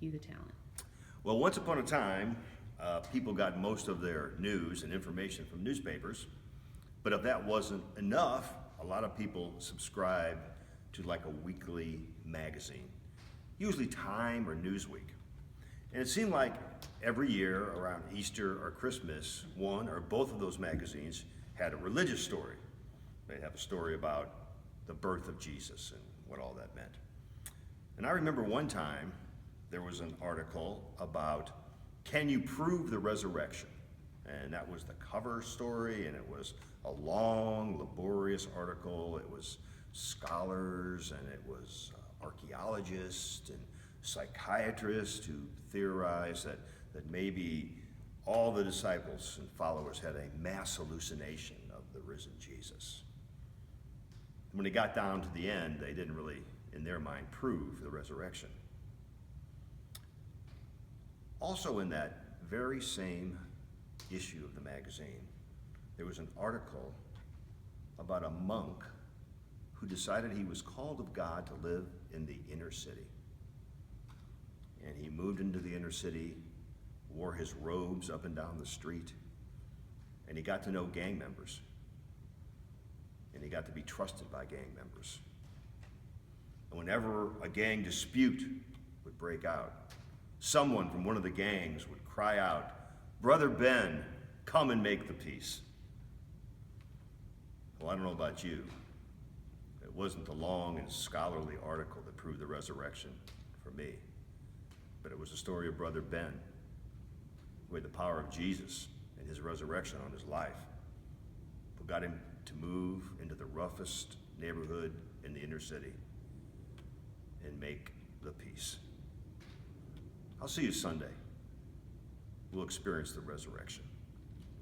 cue the talent. Well, once upon a time, people got most of their news and information from newspapers. But if that wasn't enough, a lot of people subscribed to like a weekly magazine, usually Time or Newsweek. And it seemed like every year around Easter or Christmas, one or both of those magazines had a religious story. They'd have a story about the birth of Jesus and what all that meant. And I remember one time there was an article about, can you prove the resurrection? And that was the cover story, and it was a long, laborious article. It was scholars, and it was archaeologists and psychiatrists who theorized that maybe all the disciples and followers had a mass hallucination of the risen Jesus. When it got down to the end, they didn't really, in their mind, prove the resurrection. Also in that very same issue of the magazine, there was an article about a monk who decided he was called of God to live in the inner city. And he moved into the inner city, wore his robes up and down the street, and he got to know gang members. And he got to be trusted by gang members. And whenever a gang dispute would break out, someone from one of the gangs would cry out, "Brother Ben, come and make the peace." Well, I don't know about you. It wasn't the long and scholarly article that proved the resurrection for me, but it was the story of Brother Ben, who had the power of Jesus and his resurrection on his life, who got him to move into the roughest neighborhood in the inner city and make the peace. I'll see you Sunday. We'll experience the resurrection.